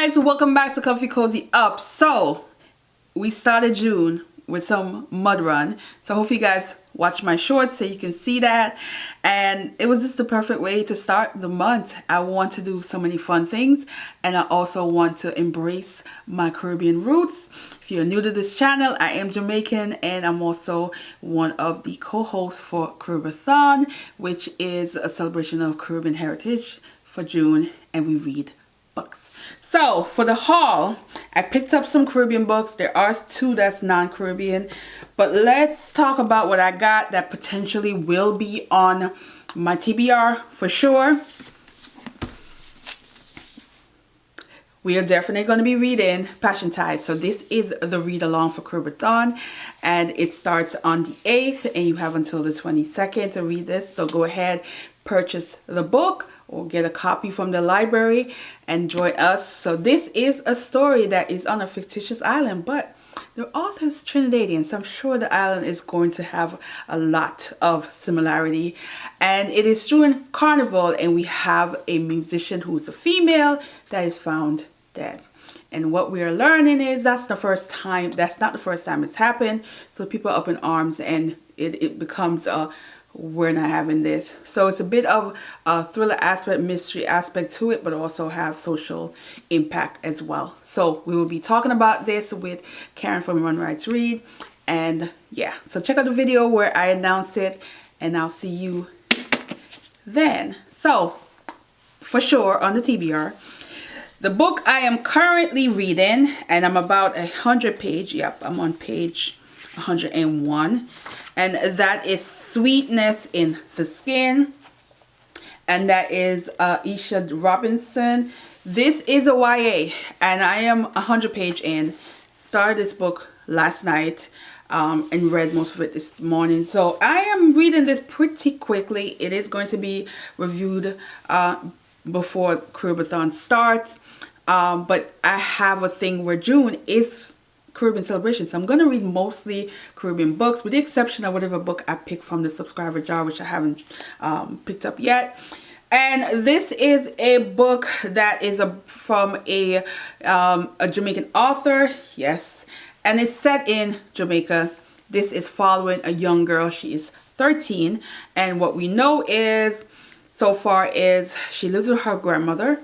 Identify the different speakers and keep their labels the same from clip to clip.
Speaker 1: guys, welcome back to Comfy Cozy Up. So we started June with some mud run, so hopefully you guys watch my shorts so you can see that. And it was just the perfect way to start the month. I want to do so many fun things, and I also want to embrace my Caribbean roots. If you're new to this channel, I am Jamaican, and I'm also one of the co-hosts for Caribbeathon, which is a celebration of Caribbean heritage for June, and we read books. So for the haul, I picked up some Caribbean books. There are two that's non-Caribbean, but let's talk about what I got that potentially will be on my TBR for sure. We are definitely going to be reading Passion Tide. So this is the read along for Caribbeathon, and it starts on the 8th, and you have until the 22nd to read this. So go ahead, purchase the book or get a copy from the library and join us. So this is a story that is on a fictitious island, but the author is Trinidadian, so I'm sure the island is going to have a lot of similarity. And it is during Carnival, and we have a musician who is a female that is found dead. And what we are learning is that's not the first time it's happened. So people are up in arms, and it becomes a we're not having this. So it's a bit of a thriller aspect, mystery aspect to it, but also have social impact as well. So we will be talking about this with Karen from Run Rights Read. And yeah, so check out the video where I announced it, and I'll see you then. So for sure on the TBR, the book I am currently reading, and I'm about 100 page. Yep, I'm on page 101, and that is Sweetness in the Skin, and that is Isha Robinson. This is a YA, and I am 100 page in. Started this book last night and read most of it this morning, so I am reading this pretty quickly. It is going to be reviewed before Caribbeathon starts, but I have a thing where June is Caribbean celebration, so I'm going to read mostly Caribbean books, with the exception of whatever book I pick from the subscriber jar, which I haven't picked up yet. And this is a book that is from a Jamaican author, yes, and it's set in Jamaica. This is following a young girl. She is 13, and what we know is so far is she lives with her grandmother,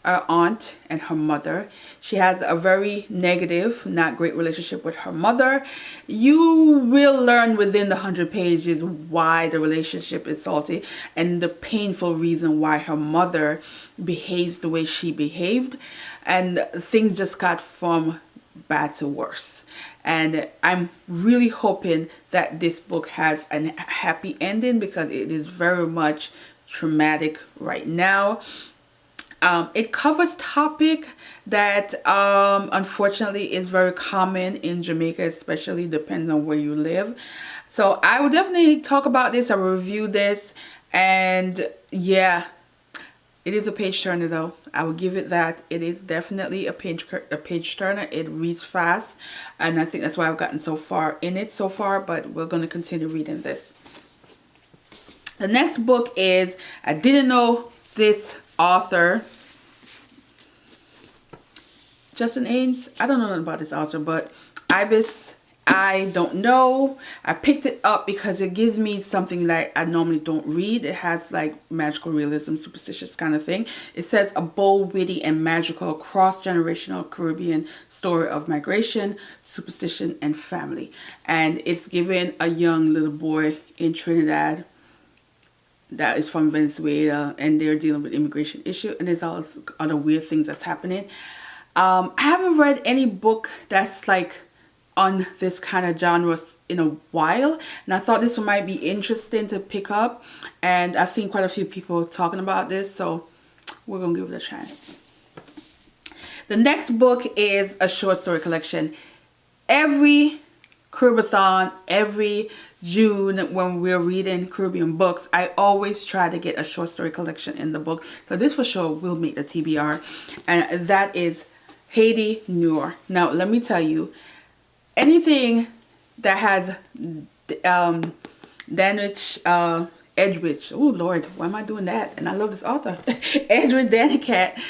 Speaker 1: her aunt, and her mother. She has a very negative, not great relationship with her mother. You will learn within the 100 pages why the relationship is salty and the painful reason why her mother behaves the way she behaved, and things just got from bad to worse. And I'm really hoping that this book has a happy ending, because it is very much traumatic right now. It covers topic that unfortunately is very common in Jamaica, especially depending on where you live. So I will definitely talk about this. I will review this, and yeah, it is a page turner though. I will give it that. It is definitely a page turner. It reads fast, and I think that's why I've gotten so far in it so far, but we're going to continue reading this. The next book is, I didn't know this author, Justin Ains. I don't know nothing about this author, but Ibis, I don't know. I picked it up because it gives me something that I normally don't read. It has like magical realism, superstitious kind of thing. It says a bold, witty, and magical cross-generational Caribbean story of migration, superstition, and family. And it's given a young little boy in Trinidad that is from Venezuela, and they're dealing with immigration issue, and there's all other weird things that's happening. I haven't read any book that's like on this kind of genre in a while, and I thought this one might be interesting to pick up, and I've seen quite a few people talking about this, so we're gonna give it a chance. The next book is a short story collection. Every Caribbeathon, every June when we're reading Caribbean books, I always try to get a short story collection in the book. So this for sure will make the TBR, and that is Haiti Noir. Now let me tell you, anything that has Danish Edwidge. Oh Lord, why am I doing that? And I love this author. Edwidge Danicat.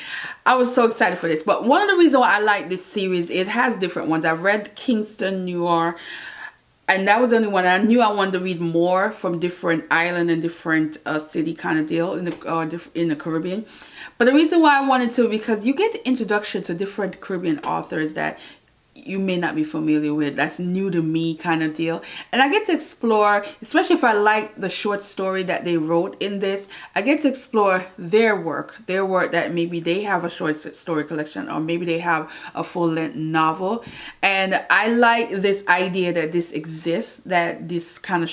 Speaker 1: I was so excited for this. But one of the reasons why I like this series, it has different ones. I've read Kingston, New York, and that was the only one. I knew I wanted to read more from different island and different city kind of deal in the Caribbean. But the reason why I wanted to, because you get the introduction to different Caribbean authors that you may not be familiar with, that's new to me kind of deal, and I get to explore, especially if I like the short story that they wrote in this, I get to explore their work that maybe they have a short story collection, or maybe they have a full-length novel. And I like this idea that this exists, that this kind of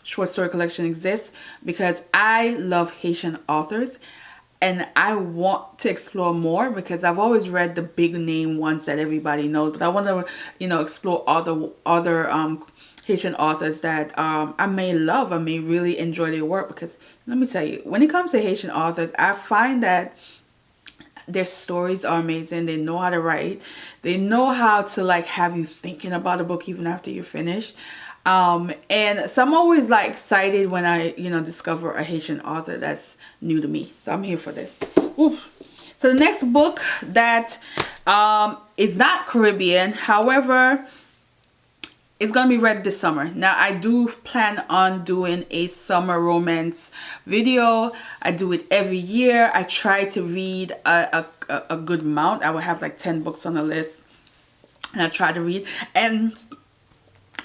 Speaker 1: short story collection exists, because I love Haitian authors. And I want to explore more, because I've always read the big name ones that everybody knows. But I want to, you know, explore other Haitian authors that I may love. I may really enjoy their work. Because let me tell you, when it comes to Haitian authors, I find that their stories are amazing. They know how to write. They know how to like have you thinking about a book even after you finish. And so I'm always like excited when I, you know, discover a Haitian author that's new to me. So I'm here for this. Ooh. So the next book that is not Caribbean, however, it's going to be read this summer. Now, I do plan on doing a summer romance video. I do it every year. I try to read a good amount. I will have like 10 books on the list, and I try to read. And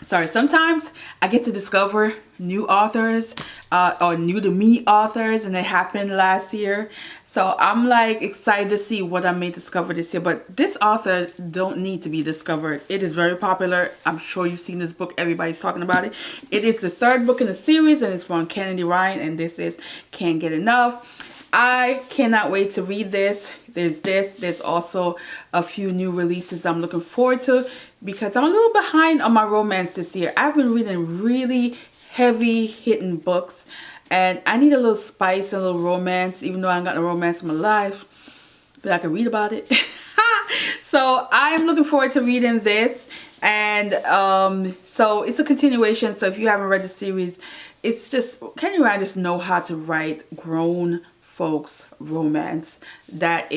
Speaker 1: sorry, sometimes I get to discover new authors or new to me authors, and it happened last year. So I'm like excited to see what I may discover this year. But this author don't need to be discovered. It is very popular. I'm sure you've seen this book. Everybody's talking about it. It is the third book in the series, and it's from Kennedy Ryan, and this is Can't Get Enough. I cannot wait to read this. There's also a few new releases I'm looking forward to, because I'm a little behind on my romance this year. I've been reading really heavy hitting books, and I need a little spice, a little romance, even though I ain't got no romance in my life, but I can read about it. So I'm looking forward to reading this. And so it's a continuation. So if you haven't read the series, it's just, Kennedy Ryan just know how to write grown folks romance that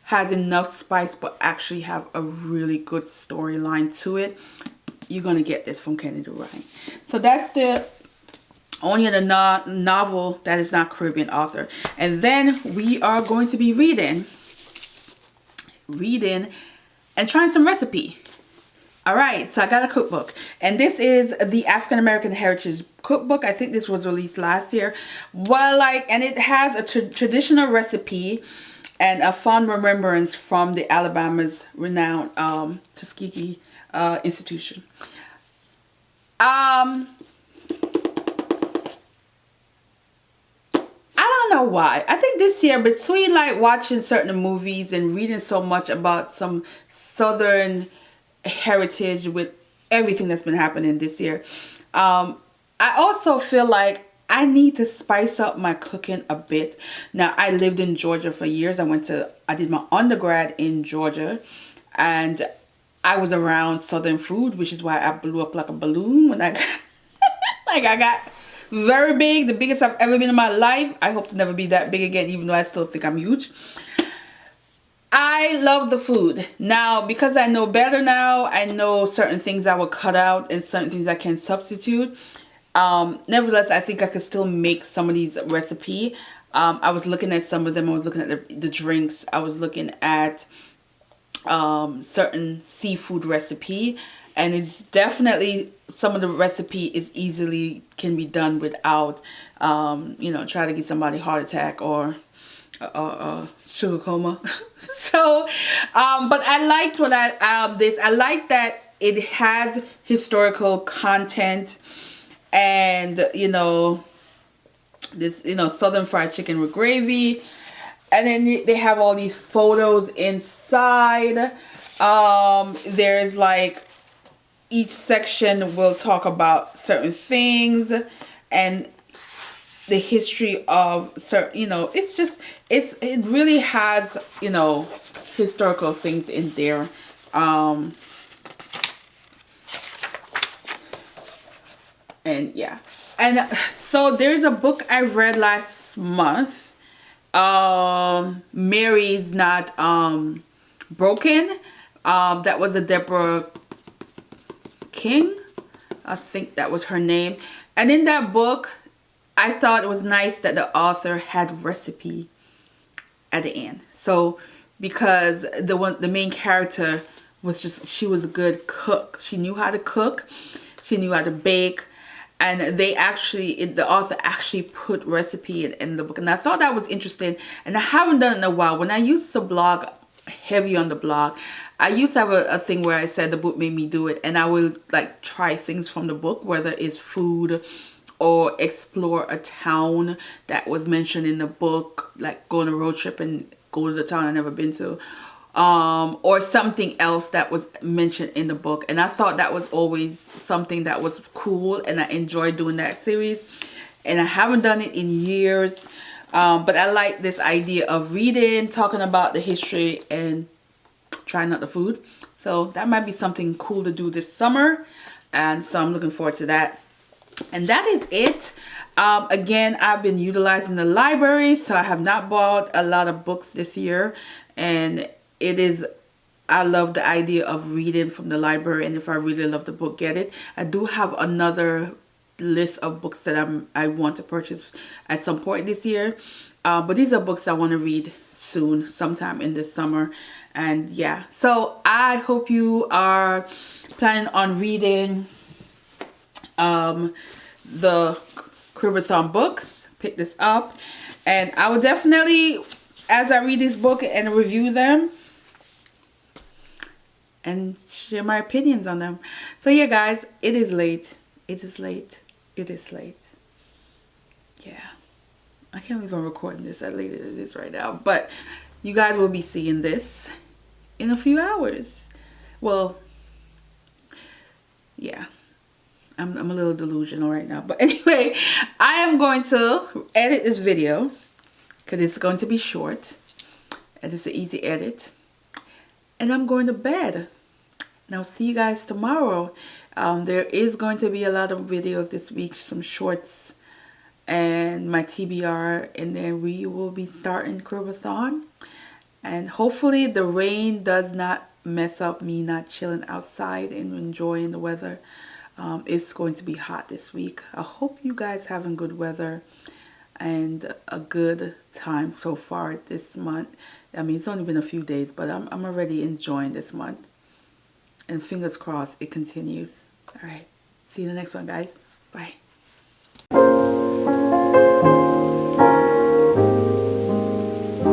Speaker 1: has enough spice but actually have a really good storyline to it. You're gonna get this from Kennedy Ryan. So that's the only other novel that is not Caribbean author. And then we are going to be reading and trying some recipe. All right, so I got a cookbook, and this is the African American Heritage Cookbook. I think this was released last year. Well, and it has a traditional recipe and a fond remembrance from the Alabama's renowned Tuskegee institution. I don't know why. I think this year, between like watching certain movies and reading so much about some Southern heritage with everything that's been happening this year, I also feel like I need to spice up my cooking a bit. Now, I lived in Georgia for years. I did my undergrad in Georgia, and I was around Southern food, which is why I blew up like a balloon when I got I got very big, the biggest I've ever been in my life. I hope to never be that big again, even though I still think I'm huge. I love the food. Now, because I know better now, I know certain things I will cut out and certain things I can substitute. Nevertheless, I think I could still make some of these recipes. I was looking at some of them. I was looking at the drinks. I was looking at certain seafood recipe. And it's definitely, some of the recipe can be done without, try to get somebody heart attack or sugar coma. So, but I liked I like that it has historical content, and this Southern fried chicken with gravy, and then they have all these photos inside. There's like, each section will talk about certain things and the history of certain, it really has, historical things in there. And yeah, And so there's a book I read last month. Mary's Not Broken. That was a Deborah King. I think that was her name. And in that book, I thought it was nice that the author had recipe at the end. So because the main character was she was a good cook. She knew how to cook. She knew how to bake. And the author actually put recipe in the book. And I thought that was interesting. And I haven't done it in a while. When I used to blog heavy on the blog, I used to have a thing where I said the book made me do it. And I would like try things from the book, whether it's food or explore a town that was mentioned in the book, like go on a road trip and go to the town I've never been to. Or something else that was mentioned in the book. And I thought that was always something that was cool, and I enjoyed doing that series. And I haven't done it in years, but I like this idea of reading, talking about the history, and trying out the food. So that might be something cool to do this summer, and so I'm looking forward to that. And that is it. Again, I've been utilizing the library, so I have not bought a lot of books this year, and I love the idea of reading from the library, and if I really love the book, get it. I do have another list of books that I want to purchase at some point this year, but these are books I want to read soon, sometime in this summer. And yeah, so I hope you are planning on reading the Caribbeathon books. Pick this up, and I will definitely, as I read this book and review them, and share my opinions on them. So yeah, guys, it is late. It is late. It is late. Yeah. I can't believe I'm recording this as late as it is right now. But you guys will be seeing this in a few hours. Well, yeah. I'm a little delusional right now. But anyway, I am going to edit this video because it's going to be short. And it's an easy edit. And I'm going to bed. Now see you guys tomorrow. There is going to be a lot of videos this week, some shorts and my TBR, and then we will be starting Caribbeathon. And hopefully the rain does not mess up me not chilling outside and enjoying the weather. It's going to be hot this week. I hope you guys having good weather and a good time so far this month. I mean, it's only been a few days, but I'm already enjoying this month. And fingers crossed it continues. All right. See you in the next one, guys. Bye.